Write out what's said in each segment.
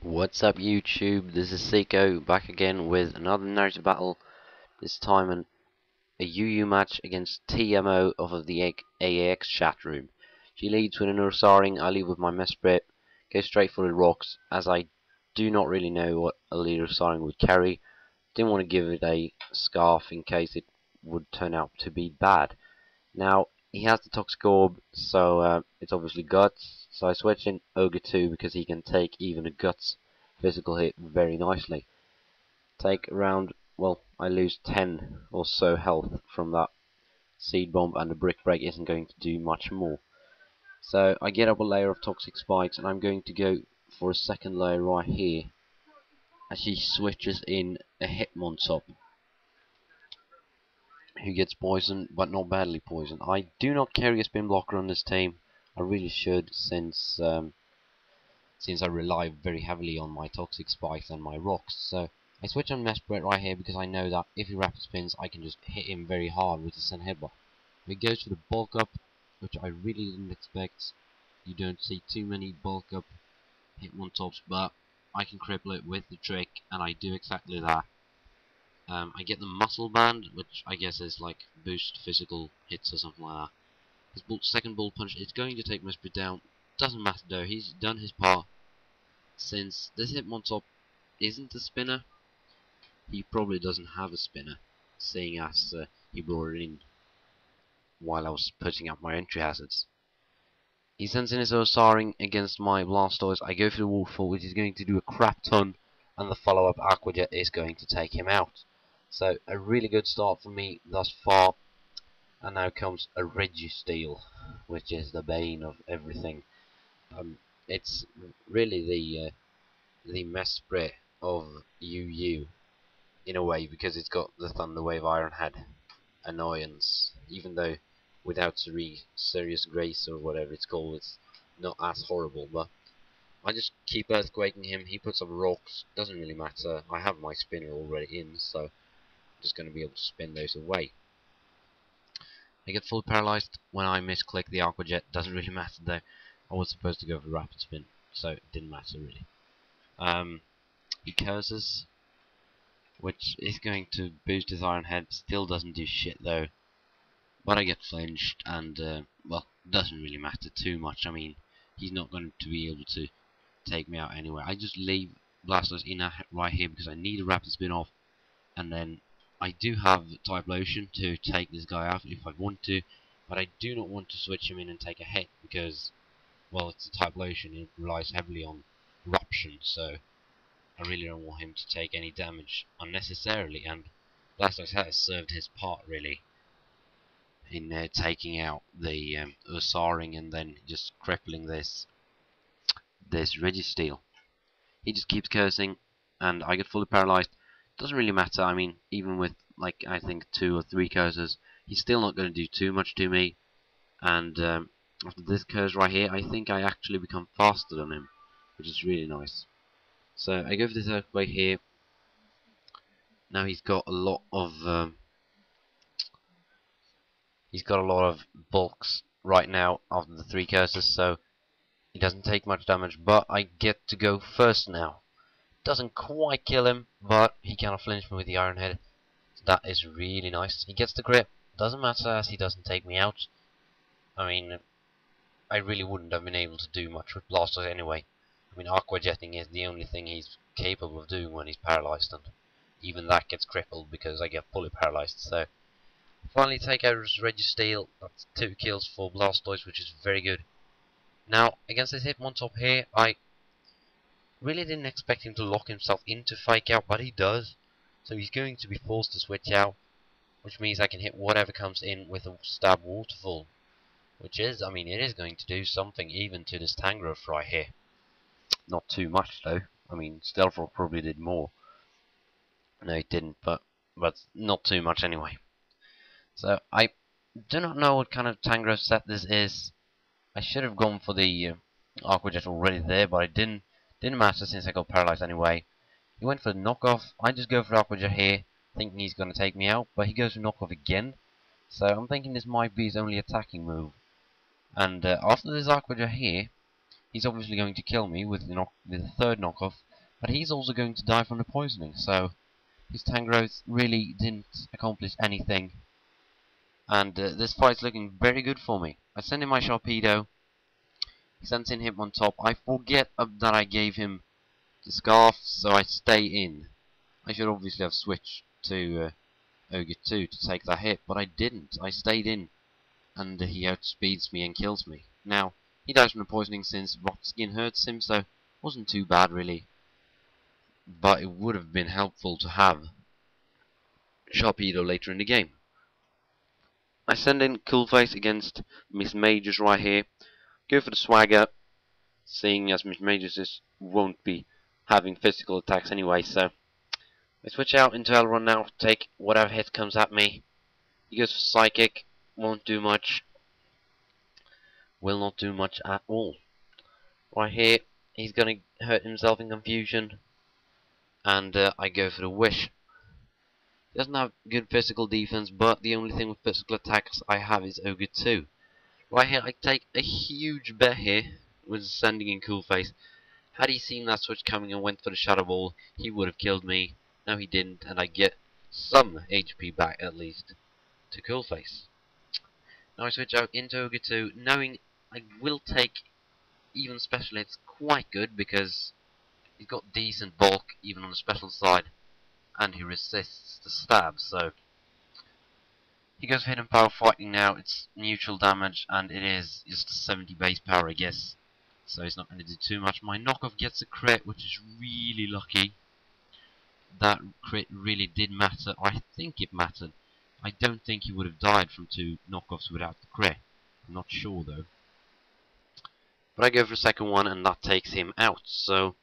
What's up YouTube, this is Ziqo back again with another narrative battle, this time in a UU match against TMO of the AAX chat room. She leads with an Ursaring, I lead with my Mesprit, go straight for the rocks as I do not really know what a lead Ursaring would carry. Didn't want to give it a scarf in case it would turn out to be bad. Now, he has the Toxic Orb, so it's obviously Guts, so I switch in Ogre 2 because he can take even a Guts physical hit very nicely. Take around, well, I lose 10 or so health from that Seed Bomb, and the Brick Break isn't going to do much more. So I get up a layer of Toxic Spikes, and I'm going to go for a second layer right here, as she switches in a Hitmontop, who gets poisoned, but not badly poisoned. I do not carry a spin blocker on this team. I really should, since I rely very heavily on my Toxic Spikes and my rocks. So I switch on Mesprit right here because I know that if he rapid spins, I can just hit him very hard with the Sun Headbutt. He goes for the bulk up, which I really didn't expect. You don't see too many bulk up Hitmontops, but I can cripple it with the trick, and I do exactly that. I get the Muscle Band, which I guess is like boost physical hits or something like that. His second Bull Punch is going to take Mesprit down. Doesn't matter though, he's done his part. Since this Hitmontop isn't a spinner, he probably doesn't have a spinner, seeing as he brought it in while I was putting up my entry hazards. He sends in his Osaring against my Blastoise. I go for the Waterfall, which is going to do a crap ton, and the follow-up Aqua Jet is going to take him out. So a really good start for me thus far, and now comes a Registeel, which is the bane of everything. It's really the Mesprit of UU in a way, because it's got the Thunder Wave Iron Head annoyance, even though without Serious Grace or whatever it's called, it's not as horrible. But I just keep earthquaking him. He puts up rocks, doesn't really matter. I have my spinner already in, so I'm just going to be able to spin those away. I get fully paralyzed when I misclick the Aqua Jet. Doesn't really matter though. I was supposed to go for rapid spin, so it didn't matter really. He curses, which is going to boost his Iron Head. Still doesn't do shit though. But I get flinched, and well, doesn't really matter too much. I mean, he's not going to be able to take me out anyway. I just leave Blastoise in right here because I need a rapid spin off, and then I do have Typhlosion to take this guy out if I want to, but I do not want to switch him in and take a hit because, well, it's a Typhlosion. It relies heavily on Eruption, so I really don't want him to take any damage unnecessarily, and Blastoise has served his part really in taking out the Ursaring and then just crippling this Registeel. He just keeps cursing, and I get fully paralyzed. Doesn't really matter. I mean, even with like I think 2 or 3 curses, he's still not going to do too much to me. And after this curse right here, I think I actually become faster than him, which is really nice. So I go for this earthquake here. Now he's got a lot of bulks right now after the 3 curses, so he doesn't take much damage, but I get to go first now. Doesn't quite kill him, but he cannot flinch me with the Iron Head. So that is really nice. He gets the grip. Doesn't matter as he doesn't take me out. I mean, I really wouldn't have been able to do much with Blastoise anyway. I mean, Aqua Jetting is the only thing he's capable of doing when he's paralyzed, and even that gets crippled because I get fully paralyzed. So finally take out his Registeel. That's 2 kills for Blastoise, which is very good. Now, against this Hitmontop here, I really didn't expect him to lock himself into Fake Out, but he does. So he's going to be forced to switch out, which means I can hit whatever comes in with a Stab Waterfall. Which is, I mean, it is going to do something even to this Tangrowth right here. Not too much though. I mean, Stealth Rock probably did more. No, it didn't, but not too much anyway. So I do not know what kind of Tangrowth set this is. I should have gone for the Aqua Jet already there, but I didn't. Didn't matter since I got paralyzed anyway. He went for the knockoff. I just go for Aqua Jet here, thinking he's going to take me out, but he goes for knockoff again. So I'm thinking this might be his only attacking move. And after this Aqua Jet here, he's obviously going to kill me with the 3rd knockoff. but he's also going to die from the poisoning, so his tank growth really didn't accomplish anything. And this fight's looking very good for me. I send in my Sharpedo, he sends in him on top. I forget that I gave him the scarf, so I stay in. I should obviously have switched to Ogre 2 to take that hit, but I didn't. I stayed in, and he outspeeds me and kills me. Now, he dies from the poisoning since rock skin hurts him, so wasn't too bad really. But it would have been helpful to have Sharpedo later in the game. I send in Coolface against Miss Majors right here. Go for the swagger, seeing as Miss Majors won't be having physical attacks anyway, so I switch out into Elrond now, take whatever hit comes at me. He goes for Psychic, won't do much. Will not do much at all. Right here, he's gonna hurt himself in confusion, and I go for the Wish. He doesn't have good physical defense, but the only thing with physical attacks I have is Ogre 2. Right here, I take a huge bet here with sending in Coolface. Had he seen that switch coming and went for the Shadow Ball, he would have killed me. No, he didn't, and I get some HP back at least to Coolface. Now I switch out into Ogre 2, knowing I will take even special hits quite good because he's got decent bulk even on the special side, and he resists the stab, so he goes for hidden power fighting now. It's neutral damage, and it is just 70 base power, I guess. So he's not going to do too much. My knockoff gets a crit, which is really lucky. That crit really did matter. I think it mattered. I don't think he would have died from 2 knockoffs without the crit. I'm not sure though. But I go for a second one, and that takes him out. So,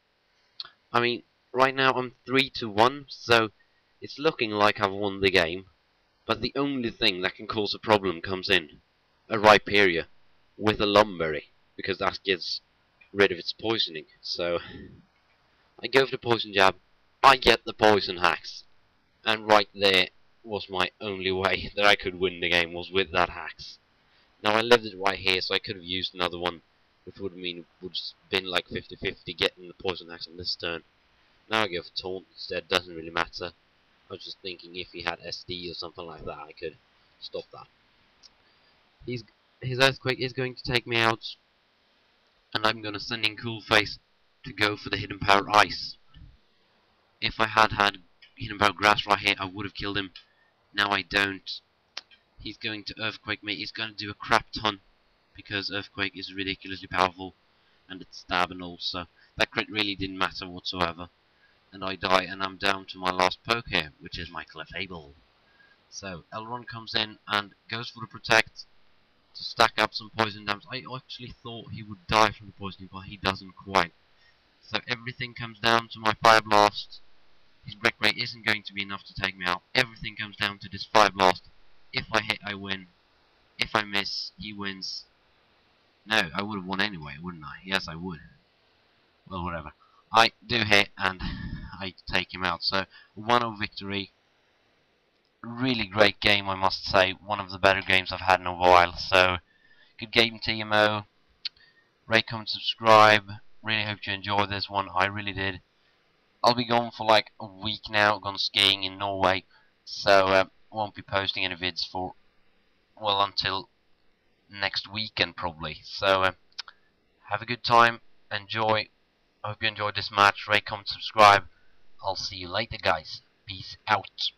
I mean, right now I'm 3-1, so it's looking like I've won the game. But the only thing that can cause a problem comes in. A Rhyperior with a Lumberry, because that gets rid of its poisoning. So I go for the poison jab, I get the poison hacks, and right there was my only way that I could win the game, was with that hacks. Now I lived it right here, so I could have used another one, which would have been like 50-50 getting the poison hacks on this turn. Now I go for taunt instead, doesn't really matter. I was just thinking if he had SD or something like that, I could stop that. His Earthquake is going to take me out, and I'm going to send in Coolface to go for the Hidden Power Ice. If I had Hidden Power Grass right here, I would have killed him. Now I don't. He's going to Earthquake me. He's going to do a crap ton, because Earthquake is ridiculously powerful, and it's stab and all, so that crit really didn't matter whatsoever. And I die, and I'm down to my last poke here, which is my Clefable. So Elrond comes in and goes for the Protect to stack up some poison damage. I actually thought he would die from the poisoning, but he doesn't quite. So everything comes down to my Fire Blast. His Break Rate isn't going to be enough to take me out. Everything comes down to this Fire Blast. If I hit, I win. If I miss, he wins. No, I would have won anyway, wouldn't I? Yes, I would. Well, whatever. I do hit, and I take him out. So 1-0 victory. Really great game, I must say. One of the better games I've had in a while. So good game, TMO. Rate, comment, subscribe. Really hope you enjoyed this one. I really did. I'll be gone for like a week now. Gone skiing in Norway, so won't be posting any vids for, well, until next weekend probably. So have a good time. Enjoy. I hope you enjoyed this match. Rate, comment, subscribe. I'll see you later, guys. Peace out.